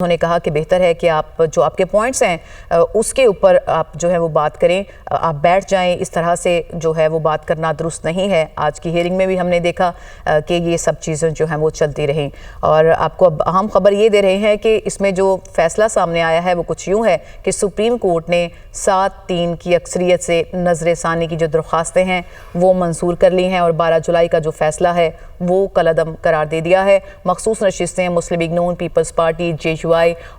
उन्होंने कहा कि बेहतर है कि आप जो आपके पॉइंट्स हैं उसके ऊपर आप जो है वो बात करें, आप बैठ जाएं। इस तरह से जो है वो बात करना दुरुस्त नहीं है। आज की हियरिंग में भी हमने देखा कि ये सब चीज़ें जो हैं वो चलती रहीं। और आपको अब अहम खबर ये दे रहे हैं कि इसमें जो फैसला सामने आया है वो कुछ यूँ है कि सुप्रीम कोर्ट ने 7-3 की अक्सरियत से नज़र-ए-सानी की जो दरख्वास्तें हैं वो मंजूर कर ली हैं और 12 जुलाई का जो फैसला है वो कलअदम करार दे दिया है। मखसूस नशिस्तें मुस्लिम लीग नून, पीपल्स पार्टी, JUI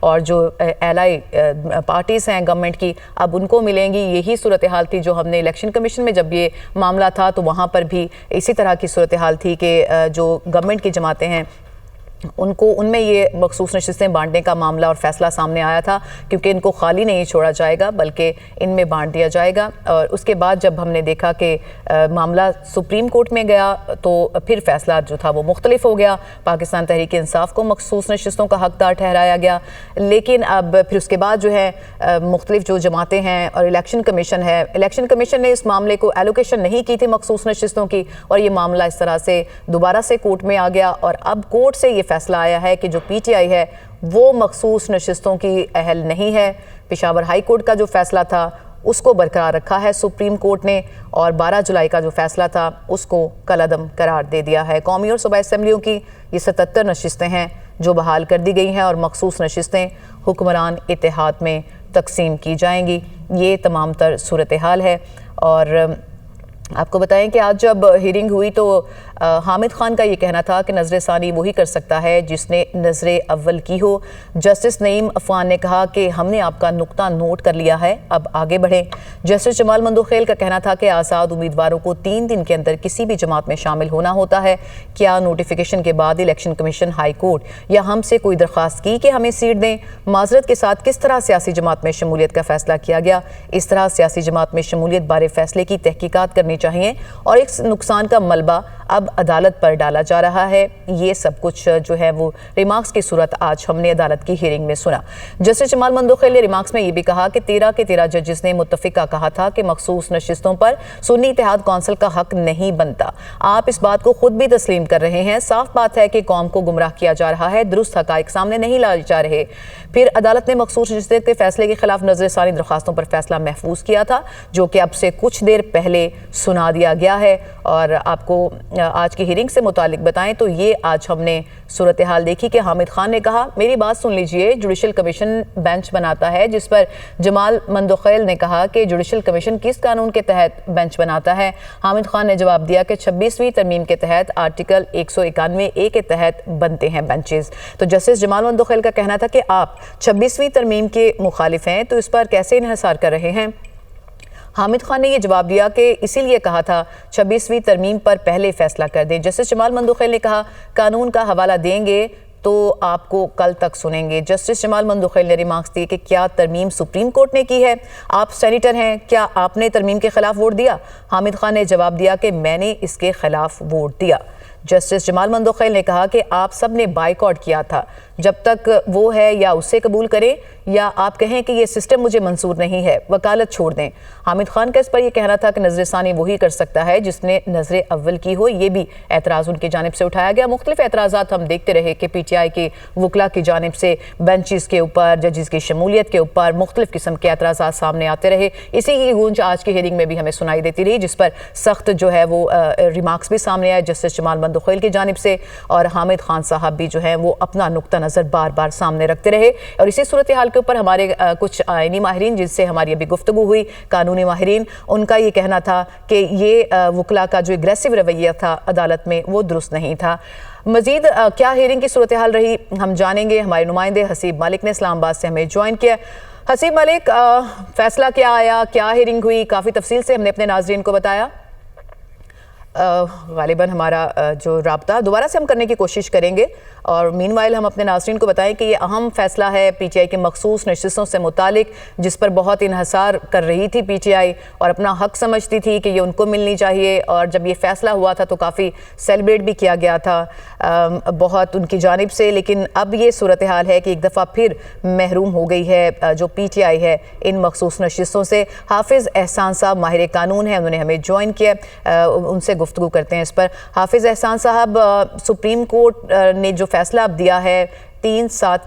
और जो एलाई पार्टीज़ हैं गवर्नमेंट की, अब उनको मिलेंगी। यही सूरत हाल थी जो हमने इलेक्शन कमीशन में जब ये मामला था तो वहाँ पर भी इसी तरह की सूरत हाल थी कि जो गवर्नमेंट की जमातें हैं उनको उनमें ये मखसूस नशिस्तें बांटने का मामला और फैसला सामने आया था, क्योंकि इनको खाली नहीं छोड़ा जाएगा बल्कि इनमें बांट दिया जाएगा। और उसके बाद जब हमने देखा कि मामला सुप्रीम कोर्ट में गया तो फिर फैसला जो था वो मुख्तलिफ हो गया। पाकिस्तान तहरीक इंसाफ को मखसूस नशिस्तों का हकदार ठहराया गया, लेकिन अब फिर उसके बाद जो है मुख्तलिफ जो जमातें हैं और इलेक्शन कमीशन है, इलेक्शन कमीशन ने इस मामले को एलोकेशन नहीं की थी मखसूस नशिस्तों की, और ये मामला इस तरह से दोबारा से कोर्ट में आ गया। और अब कोर्ट से ये फैसला आया है कि जो PTI है वो मखसूस नशिस्तों की अहल नहीं है। पेशावर हाई कोर्ट का जो फैसला था उसको बरकरार रखा है सुप्रीम कोर्ट ने, और 12 जुलाई का जो फैसला था उसको कलअदम करार दे दिया है। कौमी और सूबाई असम्बलियों की ये 77 नशिस्तें हैं जो बहाल कर दी गई हैं और मखसूस नशिस्तें हुक्मरान इत्तेहाद में तकसीम की जाएंगी। ये तमाम तर सूरत हाल है। और आपको बताएं कि आज जब हियरिंग हुई तो हामिद खान का ये कहना था कि नज़र-ए-सानी वही कर सकता है जिसने नज़र अव्वल की हो। जस्टिस नईम अफान ने कहा कि हमने आपका नुक्ता नोट कर लिया है, अब आगे बढ़ें। जस्टिस जमाल मंदोखेल का कहना था कि आज़ाद उम्मीदवारों को 3 दिन के अंदर किसी भी जमात में शामिल होना होता है। क्या नोटिफिकेशन के बाद इलेक्शन कमीशन, हाई कोर्ट या हमसे कोई दरख्वास्त की कि हमें सीट दें? माजरत के साथ किस तरह सियासी जमात में शमूलियत का फैसला किया गया? इस तरह सियासी जमात में शमूलियत बारे फैसले की तहकीकात करनी चाहिए और इस नुकसान का मलबा अब अदालत पर डाला जा रहा है। ये सब कुछ जो है वो रिमार्क्स की सूरत आज हमने अदालत की हियरिंग में सुना। जस्टिस जमाल मंदोखेल ने रिमार्क्स में ये भी कहा कि 13 के 13 जजेस ने मुत्तफिका कहा था कि मखसूस नशिस्तों पर सुन्नी इत्तेहाद कौंसिल का हक नहीं बनता। आप इस बात को खुद भी तस्लीम कर रहे हैं। साफ बात है कि कौम को गुमराह किया जा रहा है, दुरुस्त हकाइक सामने नहीं लाए जा रहे। फिर अदालत ने मखसूस नशिस्तें के फैसले के खिलाफ नज़र-ए-सानी दरख्वास्तों पर फैसला महफूज किया था, जो कि अब से कुछ देर पहले सुना दिया गया है। और आपको आज की हियरिंग से मुतालिक बताएं तो ये आज हमने सूरत हाल देखी कि हामिद खान ने कहा, मेरी बात सुन लीजिए, जुडिशल कमीशन बेंच बनाता है, जिस पर जमाल मंदोखेल ने कहा कि जुडिशल कमीशन किस कानून के तहत बेंच बनाता है? हामिद खान ने जवाब दिया कि 26वीं तरमीम के तहत आर्टिकल 191A के तहत बनते हैं बेंचेस। तो जस्टिस जमाल मंदोखेल का कहना था कि आप 26वीं तरमीम के मुखालिफ हैं तो इस पर कैसे इन्हिसार कर रहे हैं? हामिद खान ने यह जवाब दिया कि इसीलिए कहा था 26वीं तरमीम पर पहले फैसला कर दें। जस्टिस जमाल मंदोखेल ने कहा, कानून का हवाला देंगे तो आपको कल तक सुनेंगे। जस्टिस जमाल मंदोखेल ने रिमार्क्स दिए कि क्या तरमीम सुप्रीम कोर्ट ने की है? आप सेनेटर हैं, क्या आपने तरमीम के खिलाफ वोट दिया? हामिद खान ने जवाब दिया कि मैंने इसके खिलाफ वोट दिया। जस्टिस जमाल मंदोखेल ने कहा कि आप सब ने बाइकआउट किया था, जब तक वो है या उससे कबूल करें या आप कहें कि ये सिस्टम मुझे मंजूर नहीं है, वकालत छोड़ दें। हामिद खान का इस पर यह कहना था कि नज़र-ए-सानी वही कर सकता है जिसने नज़र अव्वल की हो। ये भी एतराज़ उनकी जानिब से उठाया गया। मुख्तलिफ एतराज़ात हम देखते रहे कि PTI के वकला की जानिब से बेंचेस के ऊपर, जजेस की शमूलियत के ऊपर मुख्तलिफ किस्म के एतराज़ात सामने आते रहे। इसी की गूंज आज की हियरिंग में भी हमें सुनाई देती रही, जिस पर सख्त जो है वो रिमार्क्स भी सामने आए जस्टिस जमाल मंदोखेल की जानिब से, और हामिद खान साहब भी जो है वो अपना नुक्ता नज़र बार बार सामने रखते रहे। और इसी सूरत हाल के ऊपर हमारे कुछ आईनी माहिरीन जिनसे हमारी अभी गुफ्तगू हुई, कानूनी माहिरीन, उनका ये कहना था कि ये वकला का जो एग्रेसिव रवैया था अदालत में वो दुरुस्त नहीं था। मजीद क्या हियरिंग की सूरत हाल रही हम जानेंगे। हमारे नुमाइंदे हसीब मलिक ने इस्लामाबाद से हमें ज्वाइन किया। हसीब मलिक, फैसला क्या आया, क्या हियरिंग हुई? काफ़ी तफसील से हमने अपने नाजरीन को बताया। गालिबन हमारा जो राब्ता दोबारा से हम करने की कोशिश करेंगे, और मीनवाइल हम अपने नाज़रीन को बताएं कि ये अहम फैसला है PTI के मखसूस नशिस्तों से मुतालिक, जिस पर बहुत इन्हसार कर रही थी PTI और अपना हक समझती थी कि ये उनको मिलनी चाहिए। और जब ये फैसला हुआ था तो काफ़ी सेलिब्रेट भी किया गया था बहुत उनकी जानिब से, लेकिन अब ये सूरत हाल है कि एक दफ़ा फिर महरूम हो गई है जो PTI है इन मखसूस नशिस्तों से। हाफिज़ एहसान साहब माहिर कानून हैं, उन्होंने हमें ज्वाइन किया, उनसे गुफ्तगू करते हैं इस पर। हाफिज़ एहसान साहब, सुप्रीम कोर्ट ने जो फैसला अब दिया है 3/7